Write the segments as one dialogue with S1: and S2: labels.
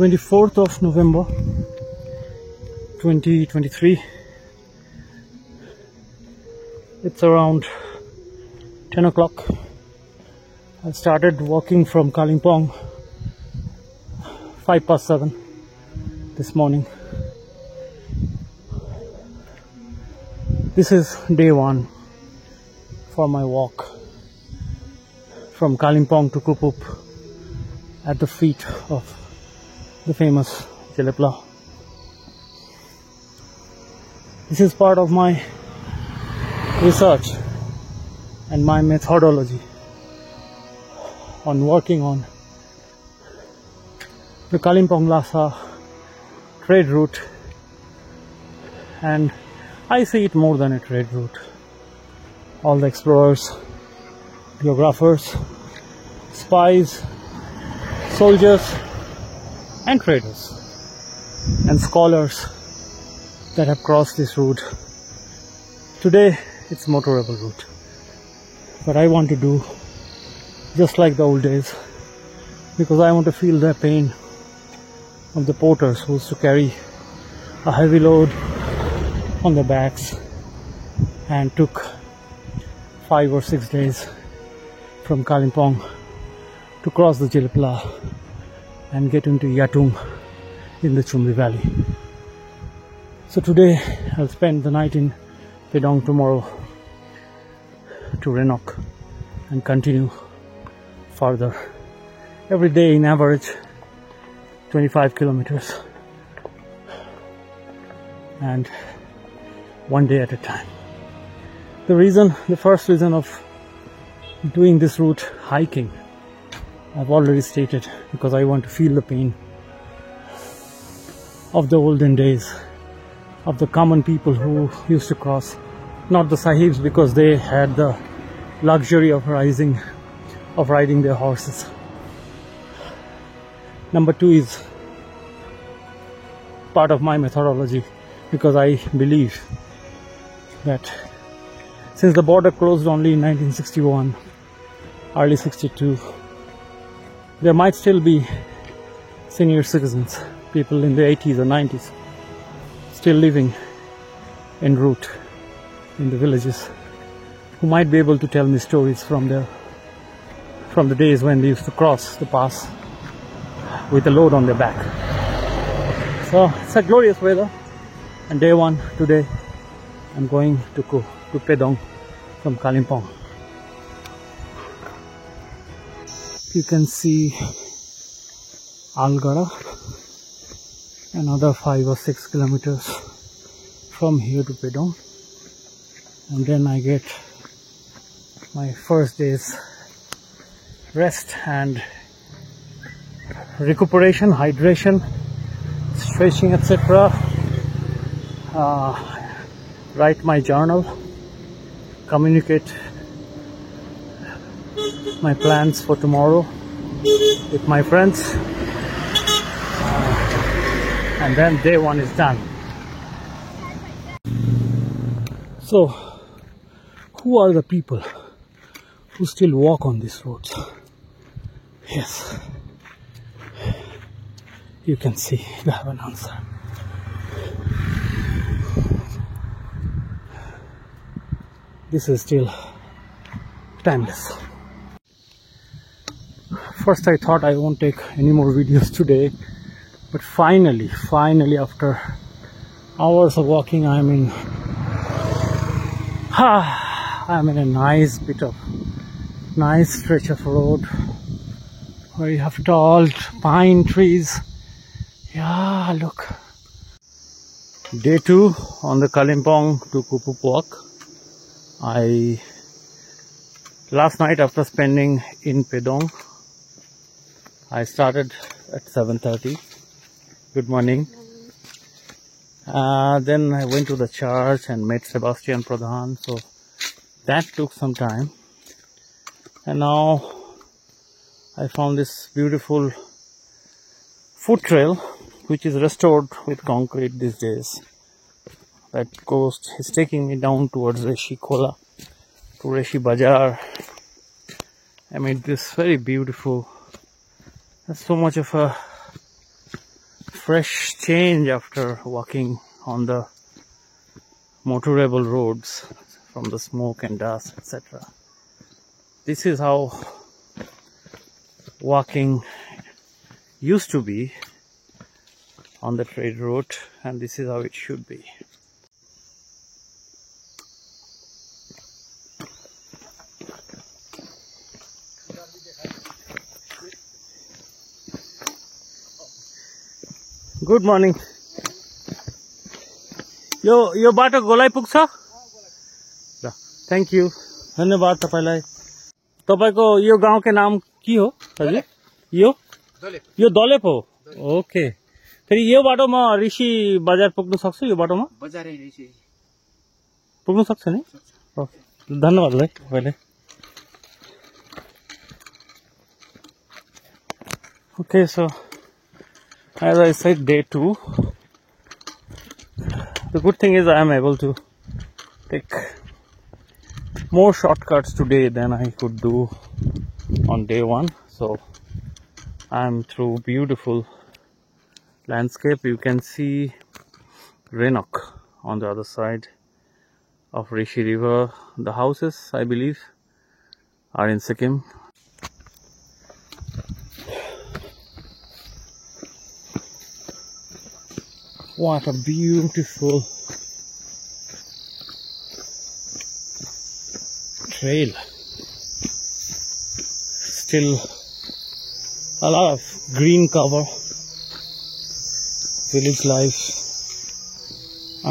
S1: 24th of November 2023. It's around 10 o'clock. I started walking from Kalimpong 7:05 this morning. This is day one for my walk from Kalimpong to Kupup at the feet of the famous Jelepla. This is part of my research and my methodology on working on the Kalimpong Lhasa trade route, and I see it more than a trade route. All the explorers, geographers, spies, soldiers and traders and scholars that have crossed this route. Today it's motorable route, but I want to do just like the old days, because I want to feel the pain of the porters who used to carry a heavy load on their backs and took 5 or 6 days from Kalimpong to cross the Jelepla and get into Yatung in the Chumri Valley. So today I'll spend the night in Pedong, tomorrow to Renok and continue further. Every day in average 25 kilometers and one day at a time. The first reason of doing this route hiking, I've already stated, because I want to feel the pain of the olden days, of the common people who used to cross, not the sahibs, because they had the luxury of riding their horses. Number two is part of my methodology, because I believe that since the border closed only in 1961, early 62, there might still be senior citizens, people in the 80s or 90s, still living en route in the villages, who might be able to tell me stories from the days when they used to cross the pass with a load on their back. So it's a glorious weather, and day one today I'm going to Pedong from Kalimpong. You can see Algara, another 5 or 6 kilometers from here to Pedong, and then I get my first day's rest and recuperation, hydration, stretching, etc. Write my journal, communicate my plans for tomorrow with my friends, and then day one is done. So, who are the people who still walk on this road? Yes, you can see you have an answer. This is still timeless. First I thought I won't take any more videos today, but finally after hours of walking, I'm in a nice stretch of road where you have tall pine trees. Yeah, look. Day 2 on the Kalimpong to Kupup walk. Last night, after spending in Pedong, I started at 7:30. Good morning. Then I went to the church and met Sebastian Pradhan, so that took some time. And now I found this beautiful foot trail, which is restored with concrete these days. That coast is taking me down towards Reshi Khola, to Reshi Bazaar. I mean, this very beautiful. There's so much of a fresh change after walking on the motorable roads from the smoke and dust, etc. This is how walking used to be on the trade route, and this is how it should be. Good morning. यो बाटो गोलाइ पुग्छ? ल, thank you, धन्यवाद तपाईलाई। तपाईको यो गाउँको नाम के हो हजुर? यो दलेप हो। ओके, फेरि यो बाटोमा ऋषि बजार पुग्न सक्छु? यो बाटोमा बजारै ऋषि पुग्न सक्छ नि? ओके, धन्यवाद ल तपाईलाई। Okay, so as I said, day 2. The good thing is I am able to take more shortcuts today than I could do on day 1. So I am through beautiful landscape. You can see Renok on the other side of Rishi River. The houses, I believe, are in Sikkim. What a beautiful trail. Still a lot of green cover. Village life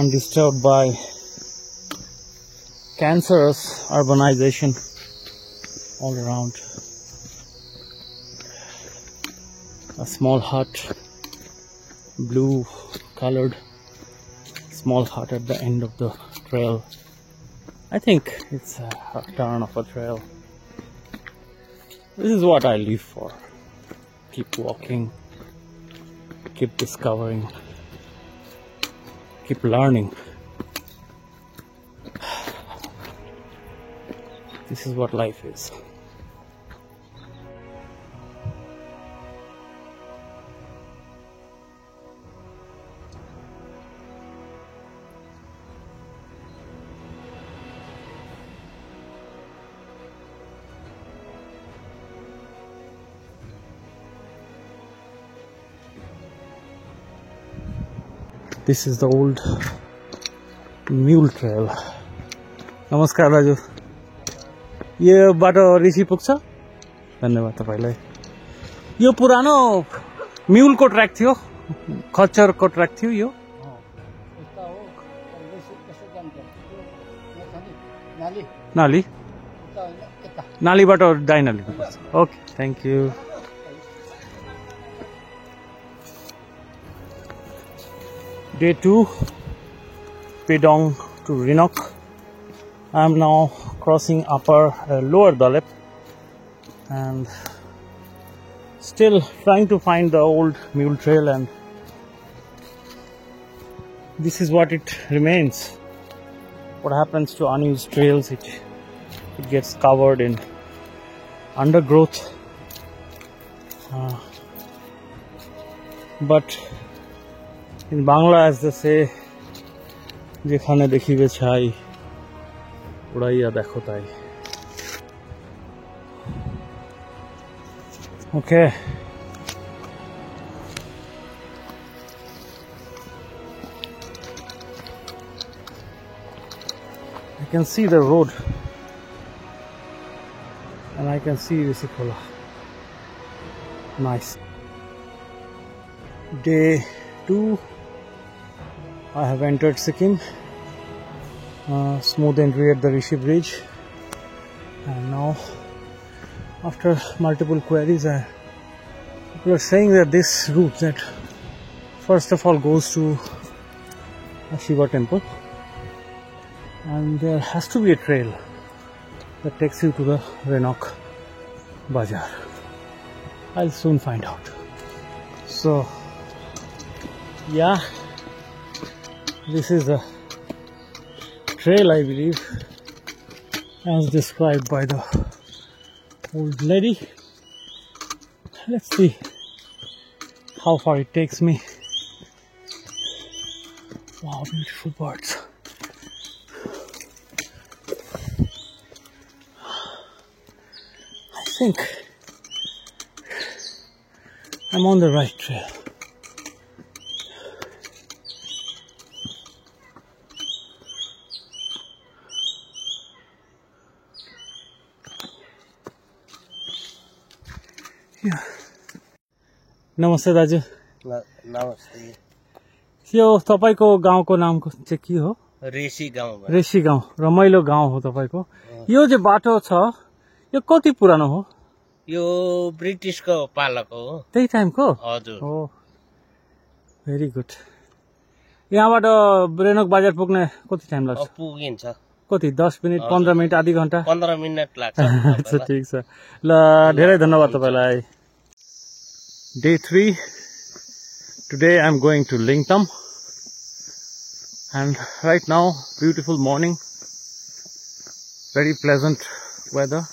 S1: undisturbed by cancerous urbanization all around. A small hut, blue colored small hut at the end of the trail. I think it's a turn of a trail. This is what I live for. Keep walking, keep discovering, keep learning. This is what life is. This is the old mule trail. नमस्कार दाजु, यो बाटो ऋषि पुग्छ? धन्यवाद तपाईलाई। यो पुरानो म्युलको track थियो, खच्चरको track थियो यो। नाली नालीबाट डाइनाली पुग्छ। Okay, thank you. Day 2, Pedong to Renok. I am now crossing lower Dalep and still trying to find the old mule trail, and this is what it remains. What happens to unused trails? It gets covered in undergrowth, but in Bangla, as they say, যেখানে দেখিবে ছাই উড়াইয়া দেখো তাই। Okay. I can see the road and I can see Risikola. Nice. Day 2. I have entered Sikkim, smooth entry at the Rishi Bridge, and now after multiple queries people are saying that this route that first of all goes to a Shiva temple, and there has to be a trail that takes you to the Renok Bazaar. I'll soon find out. So yeah, this is the trail, I believe, as described by the old lady. Let's see how far it takes me. Wow, beautiful birds. I think I'm on the right trail. Yeah. नमस्ते दाजु।
S2: नमस्ते।
S1: यो तपाईको गाउँको नाम चाहिँ के हो?
S2: रेसी गाउँ।
S1: रेसी गाउँ, रमाइलो गाउँ हो तपाईको। यो जो बाटो छ यो कति पुरानो हो?
S2: यो ब्रिटिसको पालाको हो।
S1: त्यही टाइमको?
S2: हजुर।
S1: हो, भेरी गुड। यहाँबाट रेनोक बजार पुग्ने कति टाइम लाग्छ?
S2: पुगिन्छ।
S1: कति 10 मिनट, 15 मिनट, आधी घण्टा?
S2: 15 मिनट लाग्छ।
S1: अच्छा, ठिक छ। ल, धेरै धन्यवाद तपाईलाई। Day 3. Today I'm going to Lingtam. And right now, beautiful morning. Very pleasant weather.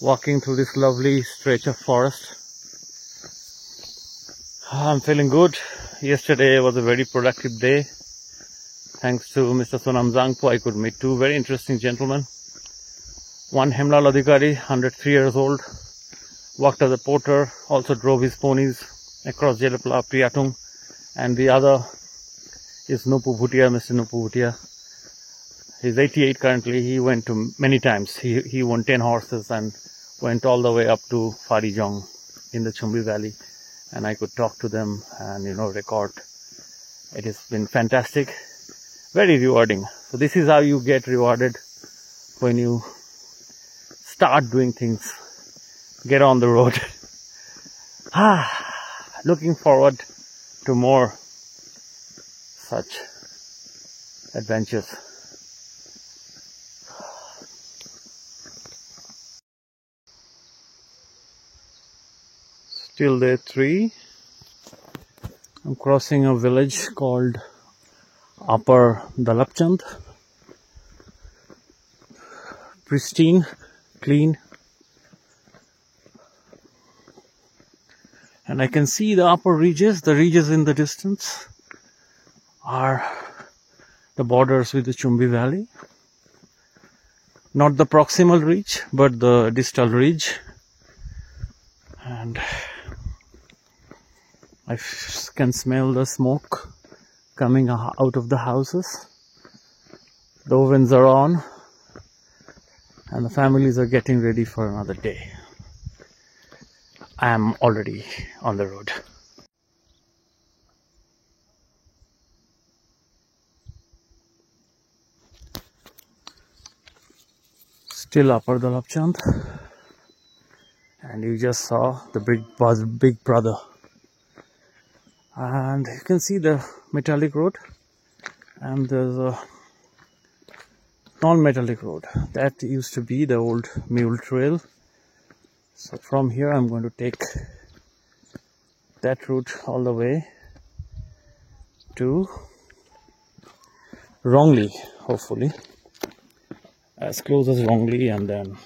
S1: Walking through this lovely stretch of forest. I'm feeling good. Yesterday was a very productive day. Thanks to Mr. Sonam Zangpo, I could meet two very interesting gentlemen. One, Hemlal Adhikari, 103 years old, worked as a porter, also drove his ponies across Jelepla, Priyatung. And the other is Nupu Bhutia, Mr. Nupu Bhutia. He's 88 currently. He went to many times. He won 10 horses and went all the way up to Farijong in the Chumbi Valley. And I could talk to them and, record. It has been fantastic. Very rewarding. So this is how you get rewarded when you start doing things. Get on the road. Looking forward to more such adventures. Still day 3. I'm crossing a village called Upper Dalapchand. Pristine, clean. And I can see the upper ridges. The ridges in the distance are the borders with the Chumbi Valley. Not the proximal ridge, but the distal ridge. And I can smell the smoke coming out of the houses. The ovens are on and the families are getting ready for another day. I am already on the road. Still Upper Dalapchand. And you just saw the big brother. And you can see the metallic road. And there's a non-metallic road. That used to be the old mule trail. So from here I'm going to take that route all the way to Rongli, hopefully. As close as Rongli and then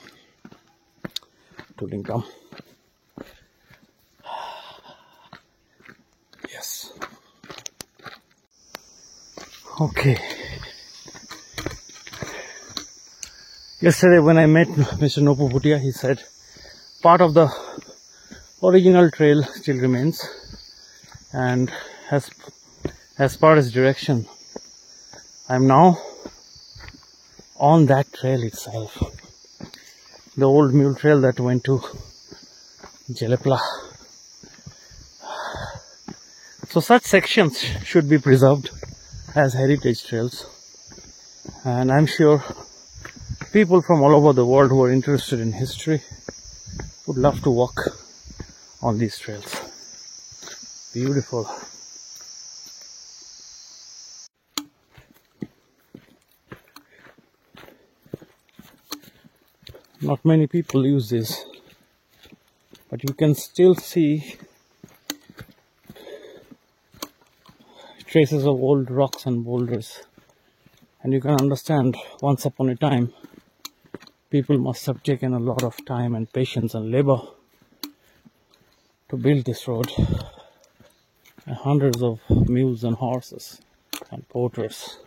S1: to Lingtam. Yes. Okay. Yesterday when I met Mr. Nupu Bhutia, he said part of the original trail still remains, and as far as direction, I'm now on that trail itself. The old mule trail that went to Jelepla. So such sections should be preserved as heritage trails. And I'm sure people from all over the world who are interested in history would love to walk on these trails. Beautiful. Not many people use this, but you can still see traces of old rocks and boulders, and you can understand once upon a time people must have taken a lot of time and patience and labor to build this road, and hundreds of mules and horses and porters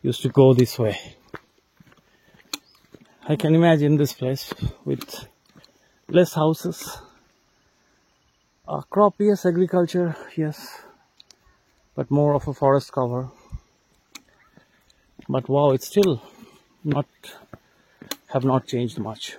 S1: used to go this way. I can imagine this place with less houses. Crop, yes, agriculture, yes, but more of a forest cover. But wow, it's still have not changed much.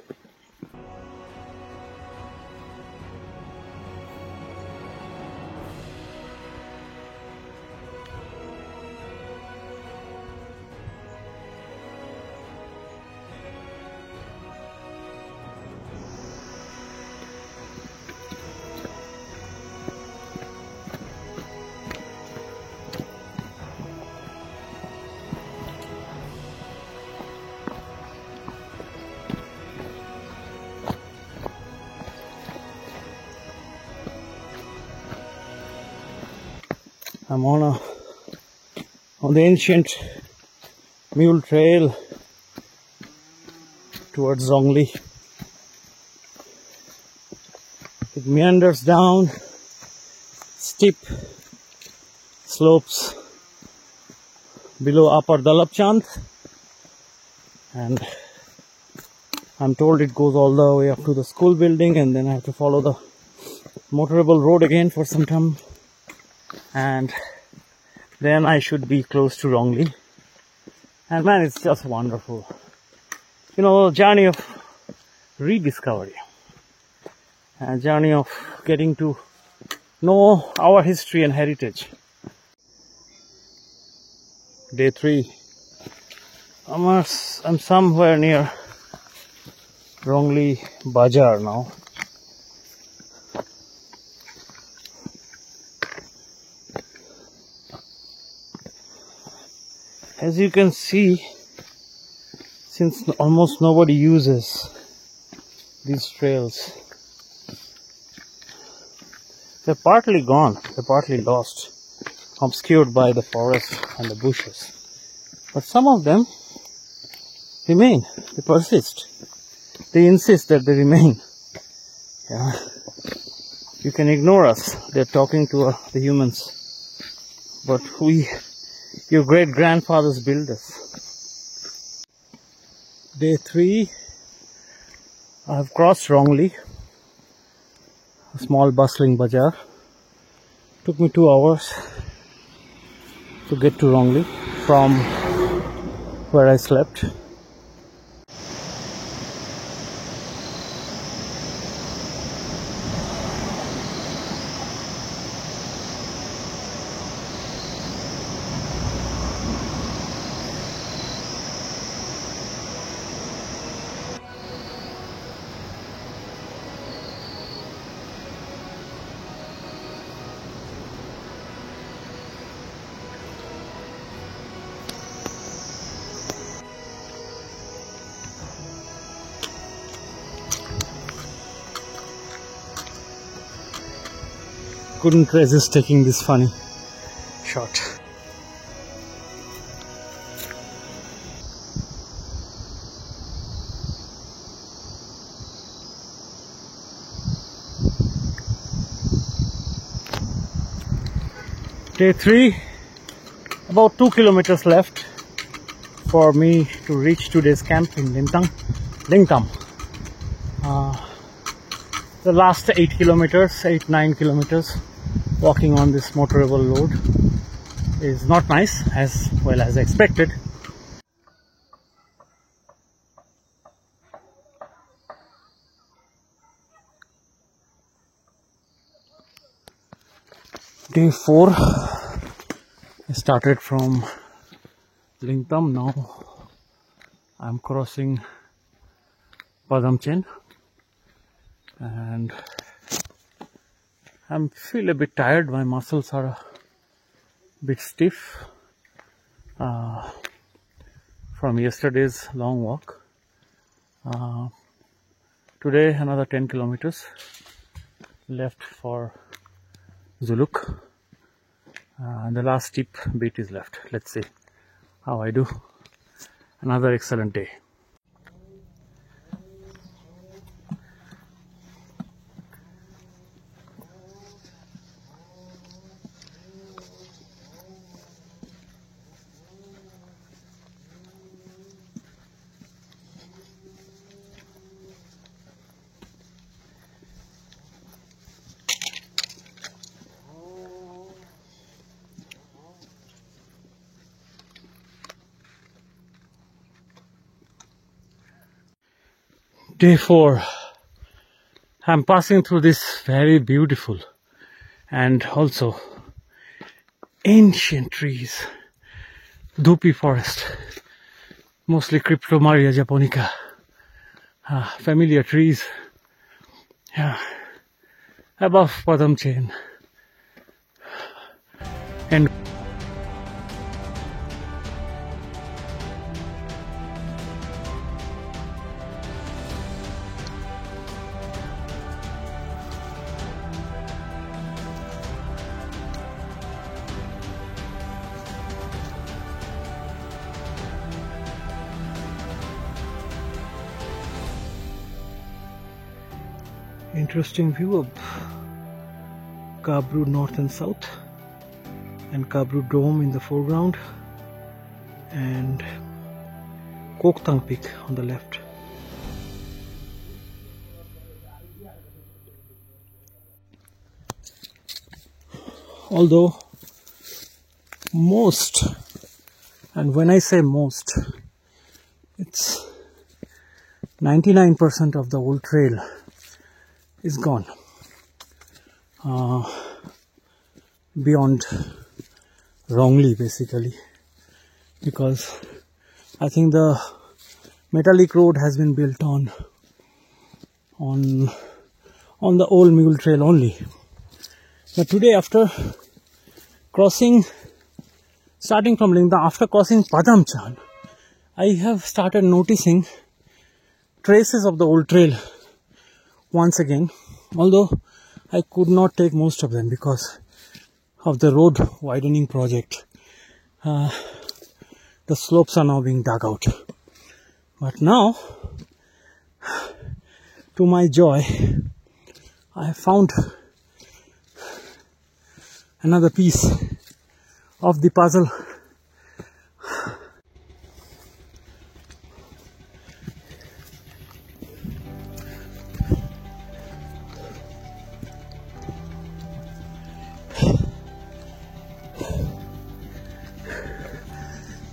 S1: I'm on the ancient mule trail towards Zongli. It meanders down steep slopes below Upper Dalapchand, and I'm told it goes all the way up to the school building, and then I have to follow the motorable road again for some time, and then I should be close to Rongli. And man, it's just wonderful. You know, a journey of rediscovery, a journey of getting to know our history and heritage. Day 3. I'm somewhere near Rongli Bazaar now. As you can see, since almost nobody uses these trails, they're partly gone, they're partly lost, obscured by the forest and the bushes. But some of them remain, they persist, they insist that they remain. Yeah. You can ignore us, they're talking to the humans, but your great-grandfathers built us. Day 3, I have crossed Rongli, a small bustling bazaar. Took me 2 hours to get to Rongli from where I slept. Couldn't resist taking this funny shot. Day 3, about 2 kilometers left for me to reach today's camp in Lingtam. The last 8 to 9 kilometers walking on this motorable road is not nice, as well as expected. Day 4, I started from Lingtam. Now I'm crossing Padamchen, and I feel a bit tired. My muscles are a bit stiff from yesterday's long walk. Today another 10 kilometers left for Zuluk. The last steep bit is left. Let's see how I do. Another excellent day. Day 4. I'm passing through this very beautiful and also ancient trees. Dhupi forest, mostly Cryptomeria japonica. Familiar trees. Yeah. Above Padam chain. And interesting view of Kabru north and south, and Kabru Dome in the foreground, and Koktang Peak on the left. Although most, and when I say most, it's 99% of the old trail is gone. Beyond wrongly, basically, because I think the metallic road has been built on the old mule trail only. But today, after crossing, starting from Lingda, after crossing Padamchan, I have started noticing traces of the old trail once again, although I could not take most of them because of the road widening project. The slopes are now being dug out. But now, to my joy, I have found another piece of the puzzle.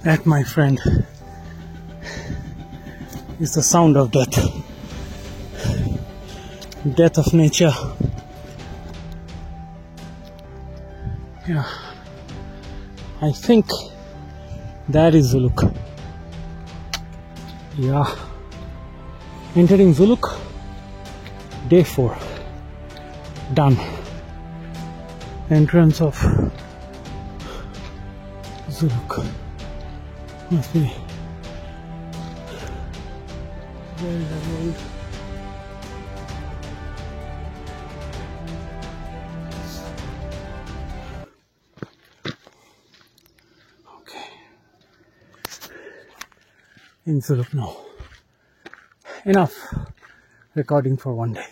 S1: That, my friend, is the sound of death. Death of nature. Yeah, I think that is Zuluk. Yeah, entering Zuluk, day 4, done. Entrance of Zuluk. Must be very old. Okay. In Zuluk now. Enough recording for one day.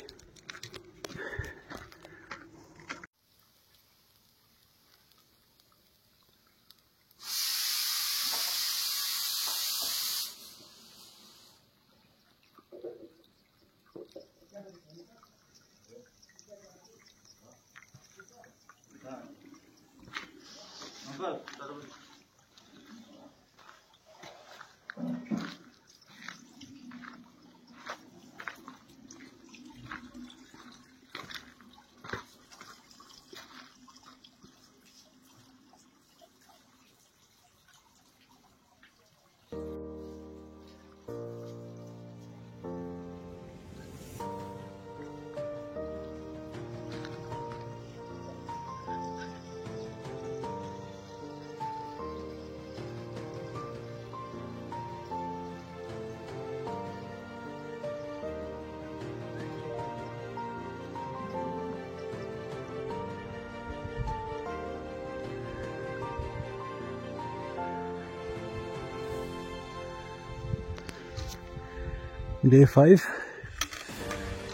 S1: Day 5.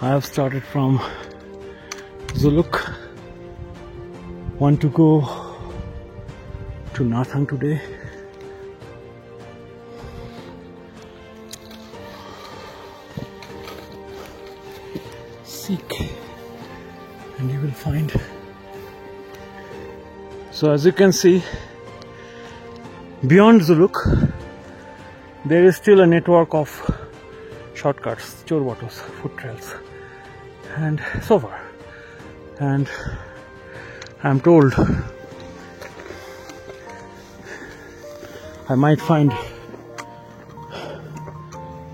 S1: I have started from Zuluk. Want to go to Nathang today. Seek and you will find. So as you can see, beyond Zuluk there is still a network of shortcuts, chorbatos, foot trails, and so far. And I'm told I might find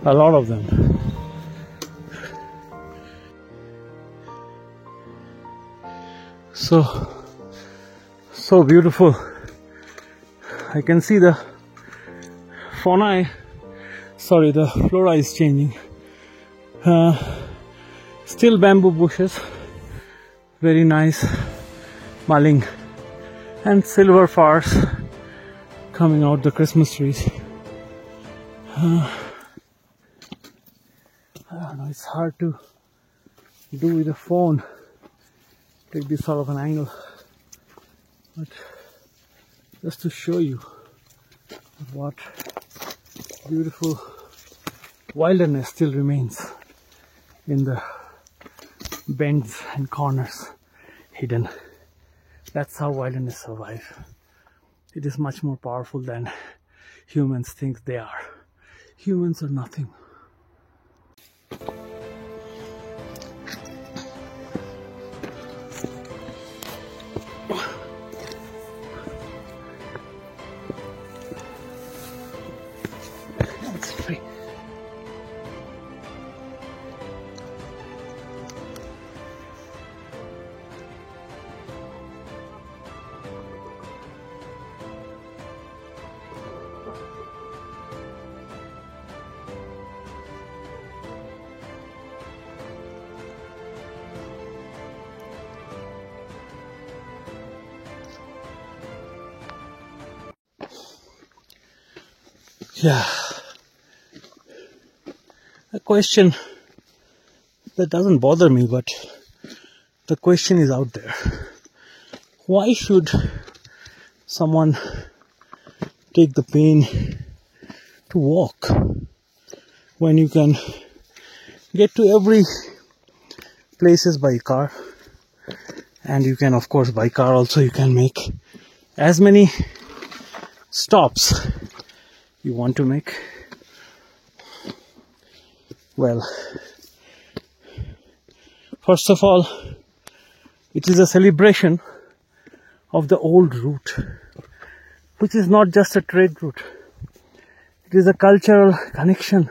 S1: a lot of them. So beautiful. I can see the the flora is changing. Still bamboo bushes, very nice maling, and silver flowers coming out the Christmas trees. I don't know, it's hard to do with the phone, take this sort of an angle, but just to show you what beautiful wilderness still remains in the bends and corners hidden. That's how wilderness survives. It is much more powerful than humans think they are. Humans are nothing. It's free. Yeah. A question that doesn't bother me, but the question is out there. Why should someone take the pain to walk when you can get to every places by car? And you can, of course, by car also you can make as many stops you want to make. Well, first of all, it is a celebration of the old route, which is not just a trade route. It is a cultural connection,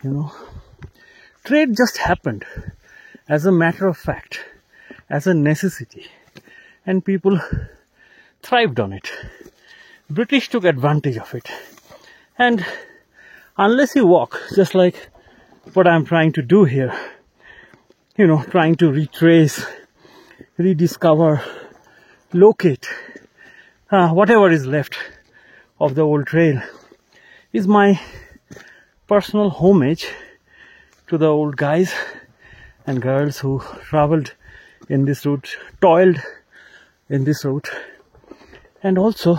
S1: you know. Trade just happened as a matter of fact, as a necessity, and people thrived on it. British took advantage of it. And unless you walk, just like what I'm trying to do here, you know, trying to retrace, rediscover, locate whatever is left of the old trail, is my personal homage to the old guys and girls who traveled in this route, toiled in this route. And also,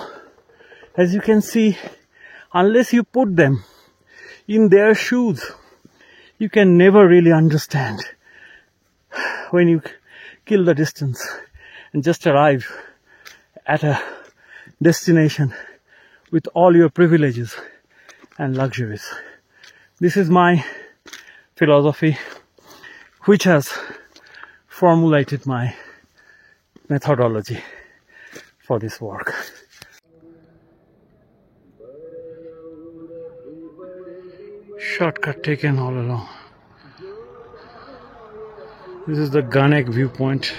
S1: as you can see, unless you put them in their shoes, you can never really understand. When you kill the distance and just arrive at a destination with all your privileges and luxuries. This is my philosophy, which has formulated my methodology for this work. Shortcut taken all along. This is the Ganek viewpoint.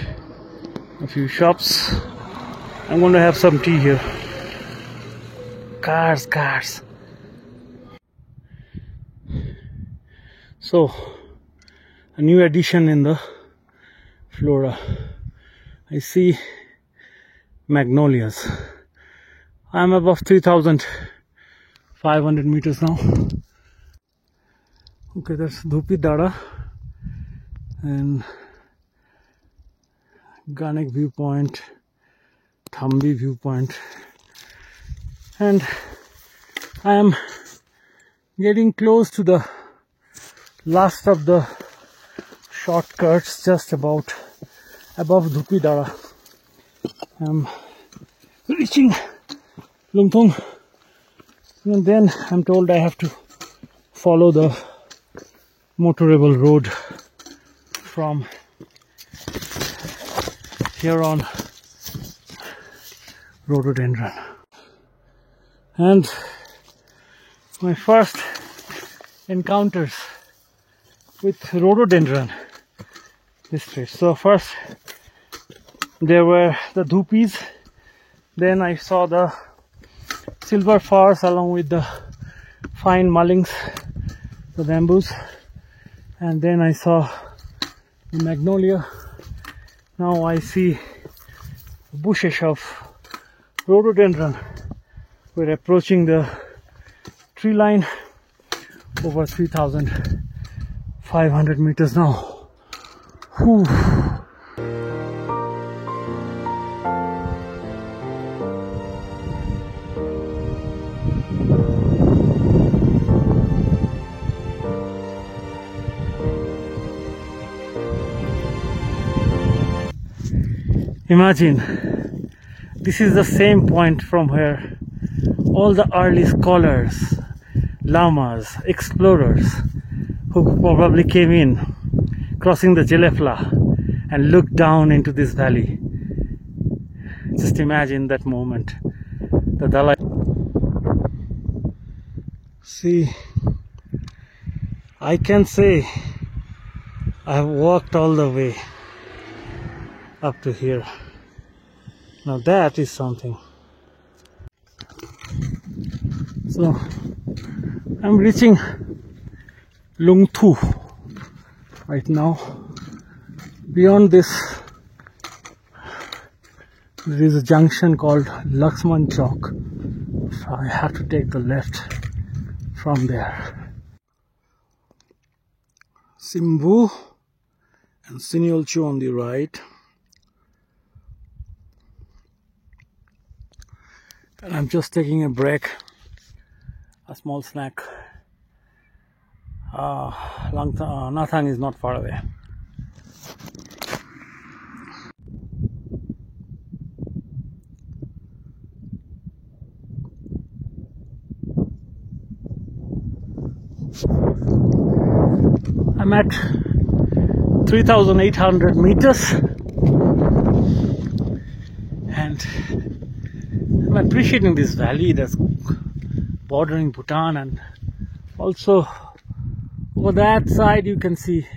S1: A few shops. I'm going to have some tea here. Cars. So, a new addition in the flora. I see magnolias. I'm above 3,500 meters now. Okay, that's Dhupi Dada and Ganek viewpoint, Thambi viewpoint, and I am getting close to the last of the shortcuts, just about above Dhupi Dada. I'm reaching Lumthung, and then I'm told I have to follow the motorable road from here on rhododendron. And my first encounters with rhododendron district. So first there were the dhupis, then I saw the silver firs along with the fine mullings, the bamboos, and then I saw the magnolia. Now I see bushes of rhododendron. We're approaching the tree line, over 3,500 meters now. Whew. Imagine, this is the same point from where all the early scholars, lamas, explorers who probably came in, crossing the Jelefla and looked down into this valley. Just imagine that moment. The Dalai. See, I can say I have walked all the way up to here. Now that is something. So I'm reaching Lungthu right now. Beyond this there is a junction called Laxman Chowk. So I have to take the left from there. Simbu and Sinyolchu on the right. And I'm just taking a break, a small snack. Nathang is not far away. I'm at 3,800 meters and I'm appreciating this valley that's bordering Bhutan, and also over that side you can see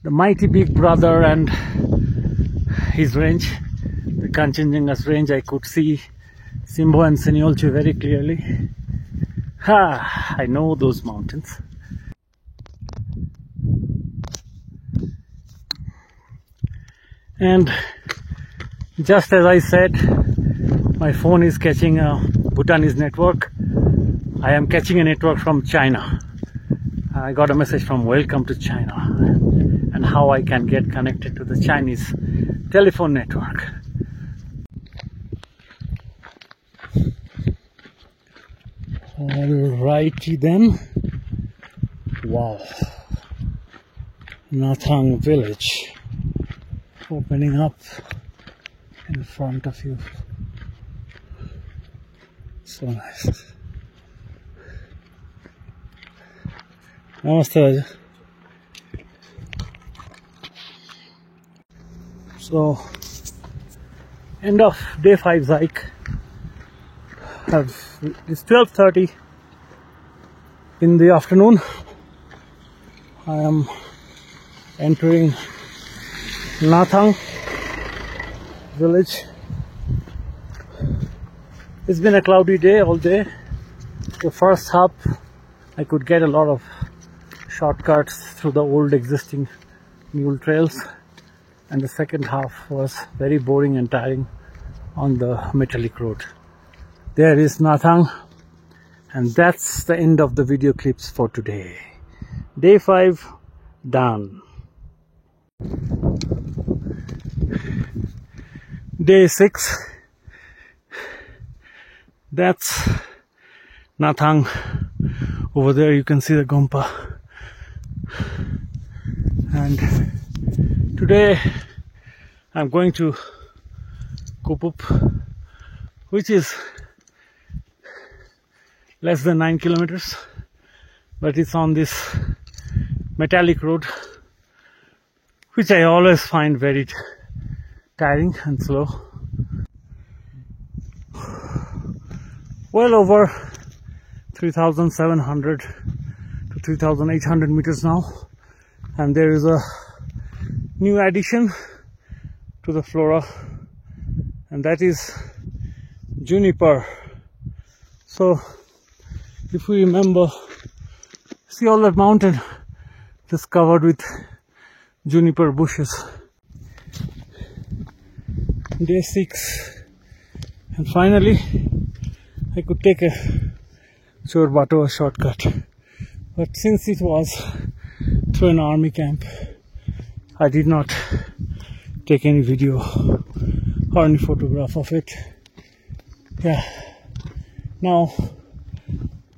S1: the mighty Big Brother and his range, the Kanchenjunga's range. I could see Simbu and Sinyolchu very clearly. I know those mountains. And just as I said, my phone is catching a Bhutanese network. I am catching a network from China. I got a message from Welcome to China and how I can get connected to the Chinese telephone network. Alrighty then. Wow. Nathang village opening up in front of you. So nice. Namaste. So, end of day 5's hike. It's 12:30 in the afternoon. I am entering Nathang village. It's been a cloudy day all day. The first half I could get a lot of shortcuts through the old existing mule trails, and the second half was very boring and tiring on the metallic road. There is Nathang, and that's the end of the video clips for today. Day 5 done. Day 6, that's Nathang. Over there you can see the Gompa. And today I'm going to Kupup, which is less than 9 kilometers, but it's on this metallic road, which I always find very tiring and slow. Well over 3,700 to 3,800 meters now, and there is a new addition to the flora, and that is juniper. So if we remember, see all that mountain just covered with juniper bushes. Day 6, and finally I could take a Chor Bato, a shortcut, but since it was through an army camp, I did not take any video or any photograph of it. Yeah, now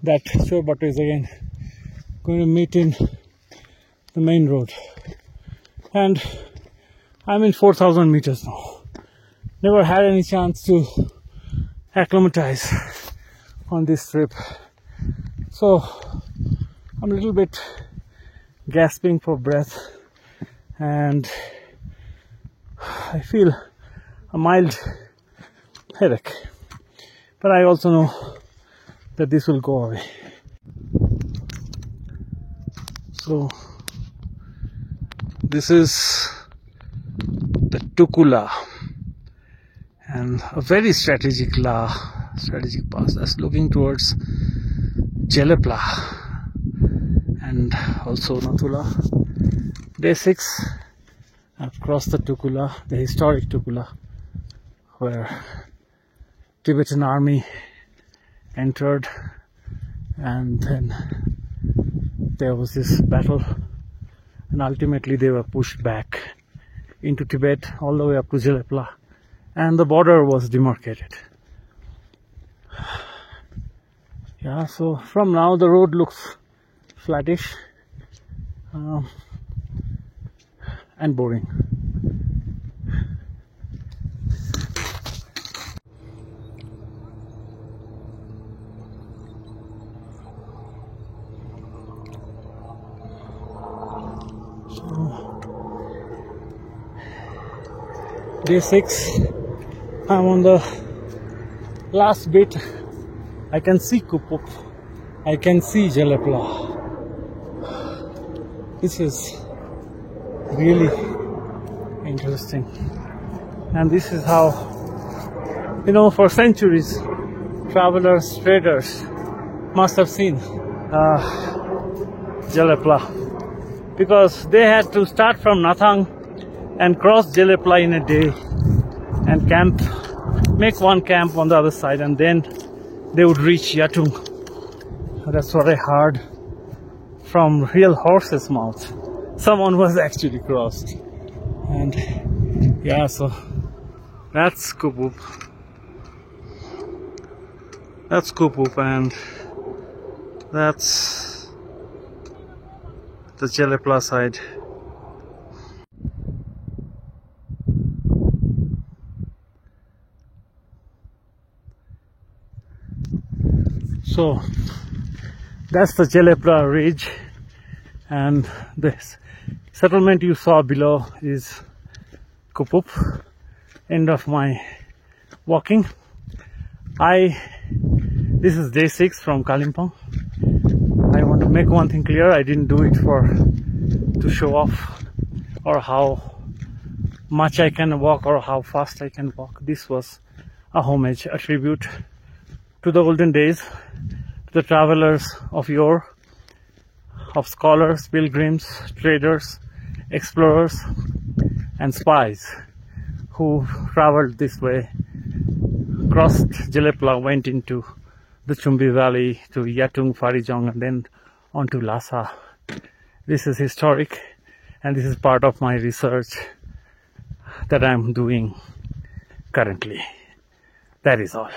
S1: that Chor Bato is again going to meet in the main road, and I'm in 4,000 meters now. Never had any chance to acclimatize on this trip, so I'm a little bit gasping for breath, and I feel a mild headache, but I also know that this will go away. So this is the Tukula, and a very strategic pass that's looking towards Jelepla and also Nathula. Day 6, I've crossed the Tukula, the historic Tukula, where Tibetan army entered, and then there was this battle, and ultimately they were pushed back into Tibet all the way up to Jelepla, and the border was demarcated. Yeah, so from now the road looks flattish and boring. Day 6, I'm on the last bit. I can see Kupup, I can see Jelepla. This is really interesting, and this is how, you know, for centuries travelers, traders must have seen Jelepla, because they had to start from Nathang and cross Jelepla in a day and camp, make one camp on the other side, and then they would reach Yatung. That's what I heard from real horse's mouth. Someone was actually crossed. And yeah, so that's Kupup. That's Kupup, and that's the Jelepla side. So that's the Jelepla ridge, and this settlement you saw below is Kupup. End of my walking. This is day 6 from Kalimpong. I want to make one thing clear: I didn't do it to show off or how much I can walk or how fast I can walk. This was a homage, a tribute to the olden days, to the travelers of yore, of scholars, pilgrims, traders, explorers, and spies who traveled this way, crossed Jelepla, went into the Chumbi Valley to Yatung, Farijong, and then on to Lhasa. This is historic, and this is part of my research that I'm doing currently. That is all.